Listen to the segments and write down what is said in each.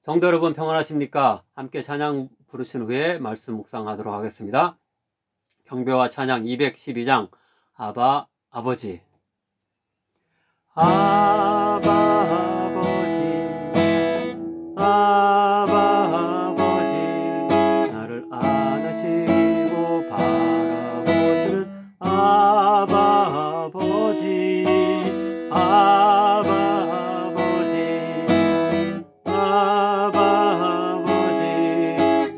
성도 여러분 평안하십니까? 함께 찬양 부르신 후에 말씀 묵상하도록 하겠습니다. 경배와 찬양 212장 아바 아버지. 아바 아버지, 아바 아버지, 나를 안으시고 바라보시는 아바 아버지, 아바 아버지, 아바 아버지,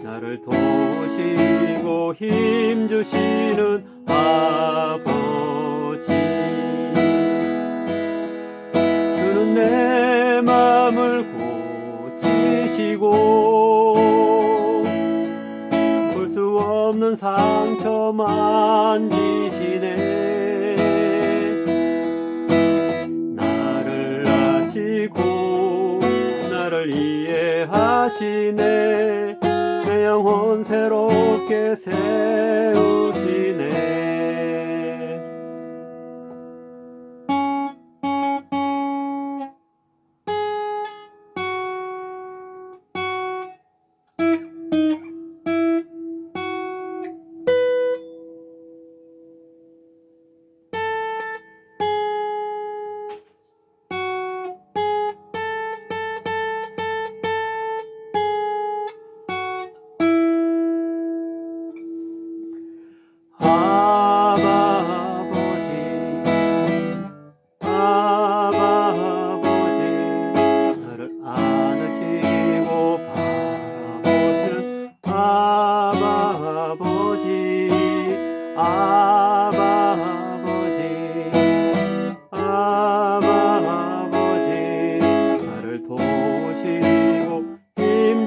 나를 도우시고 힘주시는 아버지. 주는 내 맘을 고치시고 볼 수 없는 상처 만지시네. 나를 아시고 나를 이해하시네. 내 영혼 새롭게 세우시네.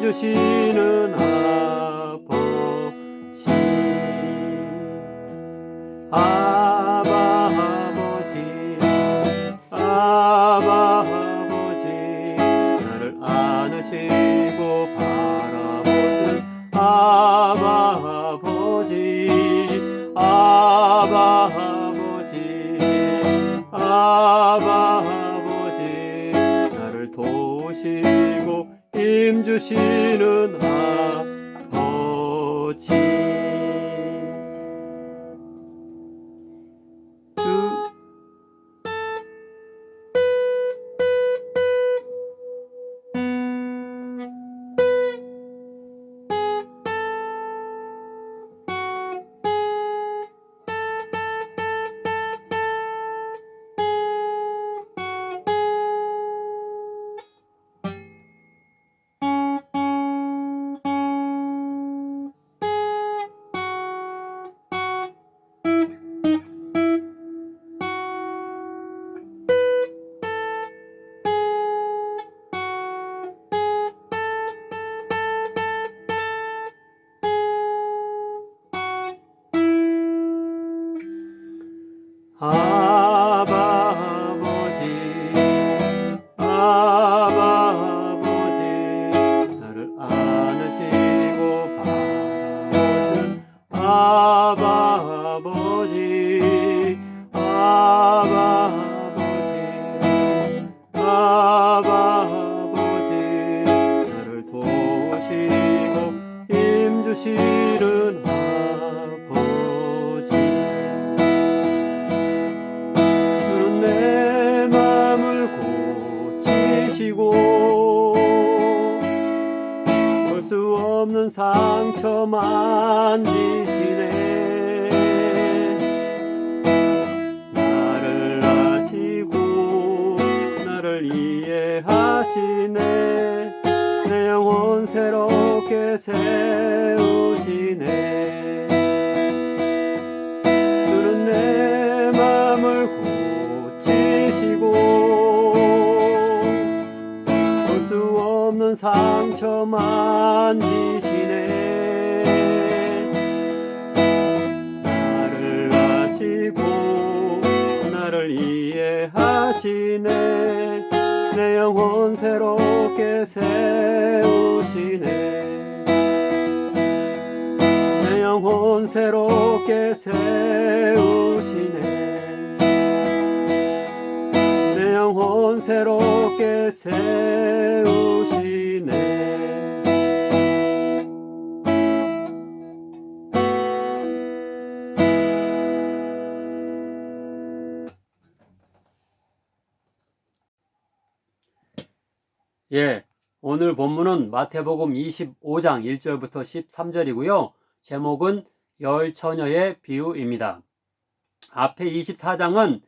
주시는 아버지, 아바 아버지, 아바 아버지, 나를 안으시고 바라보시는 아바 아버지, 아바 아버지, 아바 아버지, 나를 도우시고 힘주시는 아버지. 아바 아버지, 아바 아버지, 나를 안으시고 바라보시는 아바 아버지, 아바 아버지, 아바 아버지, 나를 도우시고 힘주시는 아버지. 내 맘을 고치시고 볼 수 없는 상처 만지시네. 나를 아시고 나를 이해하시네. 내 영혼 새롭게 세우시네. 주는 내 맘을 고치시고 볼 수 없는 상처 만지시네. 나를 아시고 나를 이해하시네. 내 영혼 새롭게 세우시네. 내 영혼 새롭게 세우시네. 내 영혼 새롭게 세우시네. 예, 오늘 본문은 마태복음 25장 1절부터 13절이고요. 제목은 열 처녀의 비유입니다. 앞에 24장은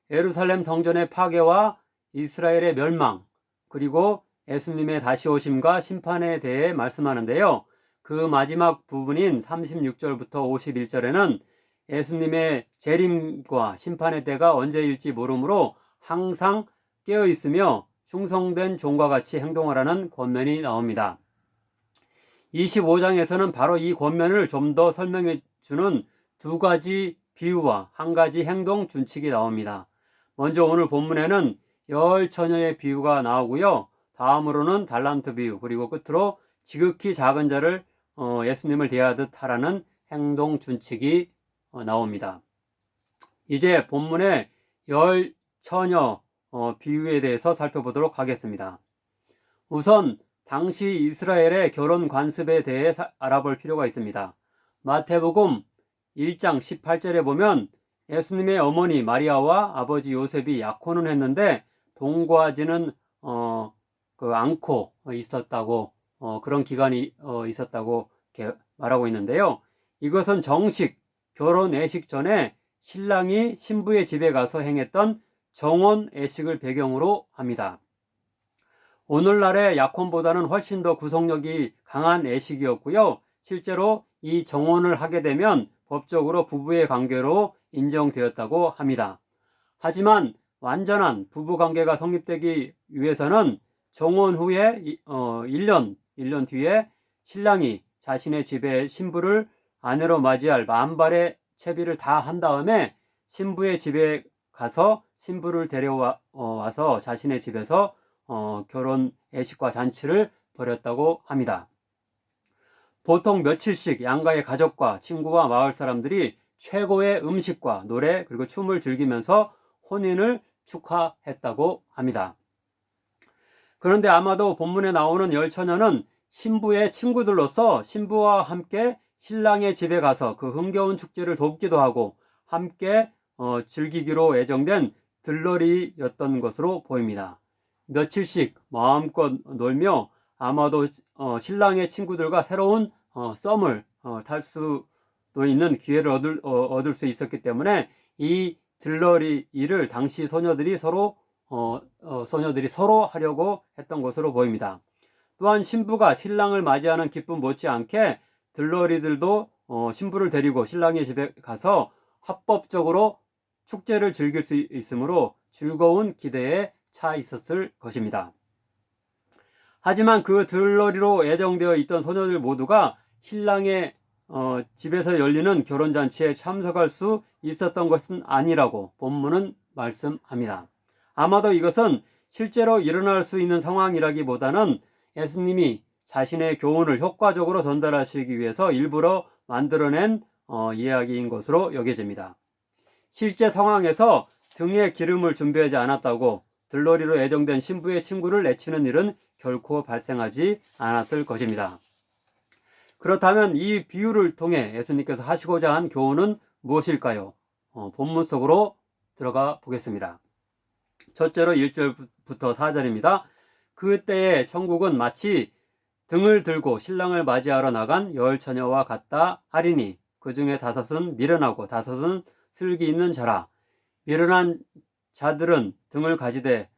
예루살렘 성전의 파괴와 이스라엘의 멸망, 그리고 예수님의 다시 오심과 심판에 대해 말씀하는데요. 그 마지막 부분인 36절부터 51절에는 예수님의 재림과 심판의 때가 언제일지 모르므로 항상 깨어 있으며 충성된 종과 같이 행동하라는 권면이 나옵니다. 25장에서는 바로 이 권면을 좀 더 설명해 주는 두 가지 비유와 한 가지 행동 준칙이 나옵니다. 먼저 오늘 본문에는 열 처녀의 비유가 나오고요. 다음으로는 달란트 비유, 그리고 끝으로 지극히 작은 자를 예수님을 대하듯 하라는 행동 준칙이 나옵니다. 이제 본문의 열 처녀 비유에 대해서 살펴보도록 하겠습니다. 우선 당시 이스라엘의 결혼 관습에 대해 알아볼 필요가 있습니다. 마태복음 1장 18절에 보면 예수님의 어머니 마리아와 아버지 요셉이 약혼을 했는데 동거하지는 않고 있었다고 그런 기간이 있었다고 이렇게 말하고 있는데요. 이것은 정식 결혼 예식 전에 신랑이 신부의 집에 가서 행했던 정혼 예식을 배경으로 합니다. 오늘날의 약혼보다는 훨씬 더 구속력이 강한 예식이었고요. 실제로 이 정혼을 하게 되면 법적으로 부부의 관계로 인정되었다고 합니다. 하지만 완전한 부부관계가 성립되기 위해서는 정혼 후에 1년 뒤에 신랑이 자신의 집에 신부를 아내로 맞이할 만발의 채비를 다 한 다음에 신부의 집에 가서 신부를 데려와서 자신의 집에서 결혼 예식과 잔치를 벌였다고 합니다. 보통 며칠씩 양가의 가족과 친구와 마을 사람들이 최고의 음식과 노래 그리고 춤을 즐기면서 혼인을 축하했다고 합니다. 그런데 아마도 본문에 나오는 열 처녀는 신부의 친구들로서 신부와 함께 신랑의 집에 가서 그 흥겨운 축제를 돕기도 하고 함께 즐기기로 예정된 들러리였던 것으로 보입니다. 며칠씩 마음껏 놀며 아마도 신랑의 친구들과 새로운 썸을 탈 수도 있는 기회를 얻을 수 있었기 때문에 이 들러리 일을 당시 소녀들이 서로 하려고 했던 것으로 보입니다. 또한 신부가 신랑을 맞이하는 기쁨 못지않게 들러리들도 신부를 데리고 신랑의 집에 가서 합법적으로 축제를 즐길 수 있으므로 즐거운 기대에 차 있었을 것입니다. 하지만 그 들러리로 예정되어 있던 소녀들 모두가 신랑의 집에서 열리는 결혼잔치에 참석할 수 있었던 것은 아니라고 본문은 말씀합니다. 아마도 이것은 실제로 일어날 수 있는 상황이라기보다는 예수님이 자신의 교훈을 효과적으로 전달하시기 위해서 일부러 만들어낸 이야기인 것으로 여겨집니다. 실제 상황에서 등에 기름을 준비하지 않았다고 들러리로 예정된 신부의 친구를 내치는 일은 결코 발생하지 않았을 것입니다. 그렇다면 이 비유를 통해 예수님께서 하시고자 한 교훈은 무엇일까요? 본문 속으로 들어가 보겠습니다. 첫째로 1절부터 4절입니다. 그때의 천국은 마치 등을 들고 신랑을 맞이하러 나간 열 처녀와 같다 하리니 그 중에 5은 미련하고 5은 슬기 있는 자라. 미련한 자들은 등을 가지되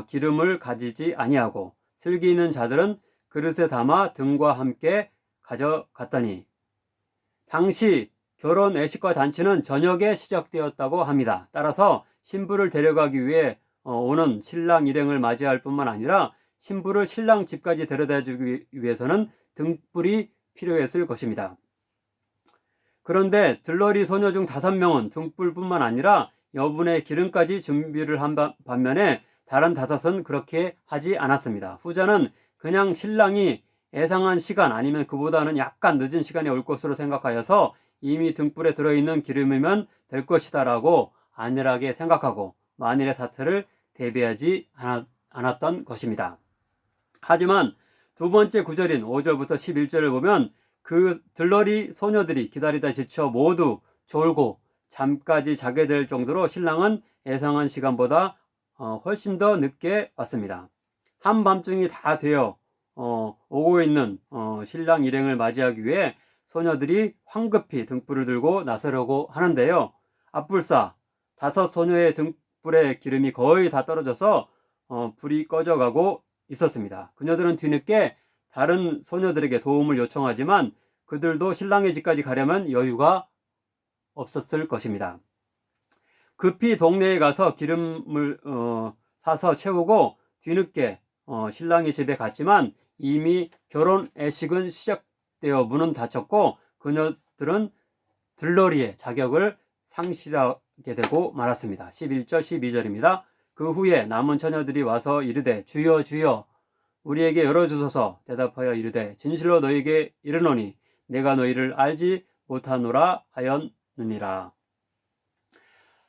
기름을 가지지 아니하고 슬기 있는 자들은 그릇에 담아 등과 함께 가져갔더니. 당시 결혼 예식과 잔치는 저녁에 시작되었다고 합니다. 따라서 신부를 데려가기 위해 오는 신랑 일행을 맞이할 뿐만 아니라 신부를 신랑 집까지 데려다 주기 위해서는 등불이 필요했을 것입니다. 그런데 들러리 소녀 중 5명은 등불뿐만 아니라 여분의 기름까지 준비를 한 반면에 다른 5은 그렇게 하지 않았습니다. 후자는 그냥 신랑이 예상한 시간 아니면 그보다는 약간 늦은 시간에 올 것으로 생각하여서 이미 등불에 들어있는 기름이면 될 것이다 라고 안일하게 생각하고 만일의 사태를 대비하지 않았던 것입니다. 하지만 두 번째 구절인 5절부터 11절을 보면 그 들러리 소녀들이 기다리다 지쳐 모두 졸고 잠까지 자게 될 정도로 신랑은 예상한 시간보다 훨씬 더 늦게 왔습니다. 한밤중이 다 되어 오고 있는 신랑 일행을 맞이하기 위해 소녀들이 황급히 등불을 들고 나서려고 하는데요. 앞불사 5 소녀의 등불에 기름이 거의 다 떨어져서 불이 꺼져가고 있었습니다. 그녀들은 뒤늦게 다른 소녀들에게 도움을 요청하지만 그들도 신랑의 집까지 가려면 여유가 없었을 것입니다. 급히 동네에 가서 기름을 사서 채우고 뒤늦게 신랑의 집에 갔지만 이미 결혼 애식은 시작되어 문은 닫혔고 그녀들은 들러리의 자격을 상실하게 되고 말았습니다. 11절 12절입니다. 그 후에 남은 처녀들이 와서 이르되 주여 주여 우리에게 열어주소서. 대답하여 이르되 진실로 너희에게 이르노니 내가 너희를 알지 못하노라 하였느니라.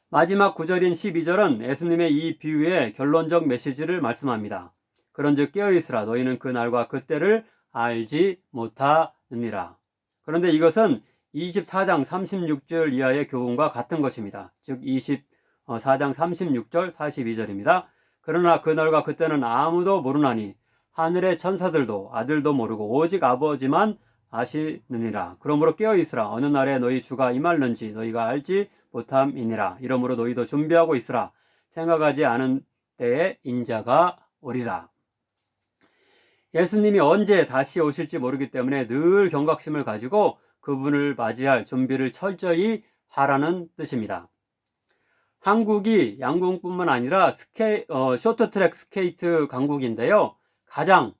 마지막 구절인 12절은 예수님의 이 비유의 결론적 메시지를 말씀합니다. 그런즉 깨어있으라 너희는 그 날과 그때를 알지 못하느니라. 그런데 이것은 24장 36절 이하의 교훈과 같은 것입니다. 즉 24장 36절 42절입니다. 그러나 그 날과 그때는 아무도 모르나니 하늘의 천사들도 아들도 모르고 오직 아버지만 아시느니라. 그러므로 깨어있으라 어느 날에 너희 주가 임할는지 너희가 알지 못함이니라. 이러므로 너희도 준비하고 있으라. 생각하지 않은 때에 인자가 오리라. 예수님이 언제 다시 오실지 모르기 때문에 늘 경각심을 가지고 그분을 맞이할 준비를 철저히 하라는 뜻입니다. 한국이 양궁뿐만 아니라 쇼트트랙 스케이트 강국인데요. 가장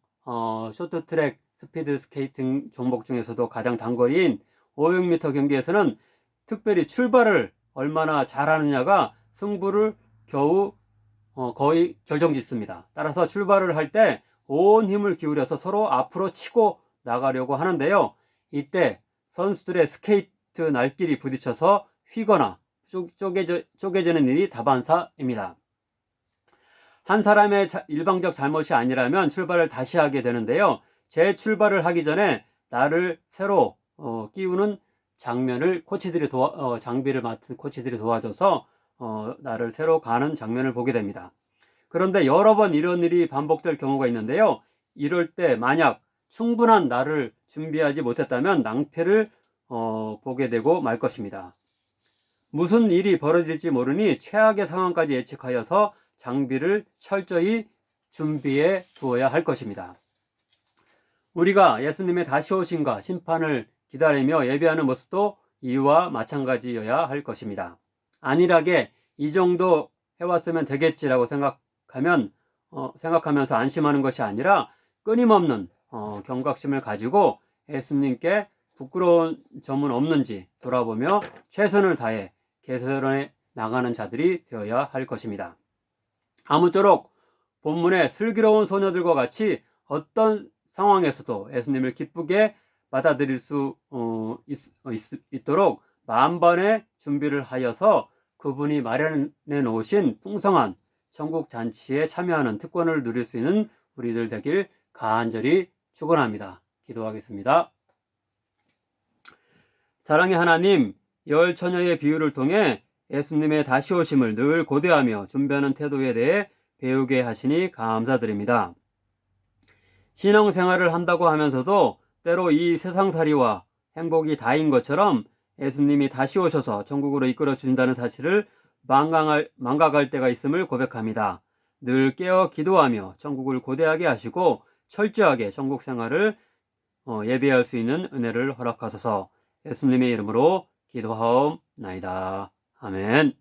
쇼트트랙 스피드 스케이팅 종목 중에서도 가장 단거리인 500m 경기에서는 특별히 출발을 얼마나 잘하느냐가 승부를 거의 결정짓습니다. 따라서 출발을 할 때 온 힘을 기울여서 서로 앞으로 치고 나가려고 하는데요. 이때 선수들의 스케이트 날끼리 부딪혀서 휘거나 쪼개지는 일이 다반사입니다. 한 사람의 일방적 잘못이 아니라면 출발을 다시 하게 되는데요. 재출발을 하기 전에 나를 새로 끼우는 장면을 장비를 맡은 코치들이 도와줘서 나를 새로 가는 장면을 보게 됩니다. 그런데 여러 번 이런 일이 반복될 경우가 있는데요. 이럴 때 만약 충분한 나를 준비하지 못했다면 낭패를 보게 되고 말 것입니다. 무슨 일이 벌어질지 모르니 최악의 상황까지 예측하여서 장비를 철저히 준비해 두어야 할 것입니다. 우리가 예수님의 다시 오심과 심판을 기다리며 예배하는 모습도 이와 마찬가지여야 할 것입니다. 안일하게 이 정도 해왔으면 되겠지라고 생각하면서 안심하는 것이 아니라 끊임없는 경각심을 가지고 예수님께 부끄러운 점은 없는지 돌아보며 최선을 다해 개선해 나가는 자들이 되어야 할 것입니다. 아무쪼록 본문의 슬기로운 소녀들과 같이 어떤 상황에서도 예수님을 기쁘게 받아들일 수 있도록 만반의 준비를 하여서 그분이 마련해 놓으신 풍성한 천국 잔치에 참여하는 특권을 누릴 수 있는 우리들 되길 간절히 축원합니다. 기도하겠습니다. 사랑의 하나님, 열 처녀의 비유를 통해 예수님의 다시 오심을 늘 고대하며 준비하는 태도에 대해 배우게 하시니 감사드립니다. 신앙생활을 한다고 하면서도 때로 이 세상살이와 행복이 다인 것처럼 예수님이 다시 오셔서 천국으로 이끌어 주신다는 사실을 망각할 때가 있음을 고백합니다. 늘 깨어 기도하며 천국을 고대하게 하시고 철저하게 천국 생활을 예배할 수 있는 은혜를 허락하소서. 예수님의 이름으로 기도하옵나이다. 아멘.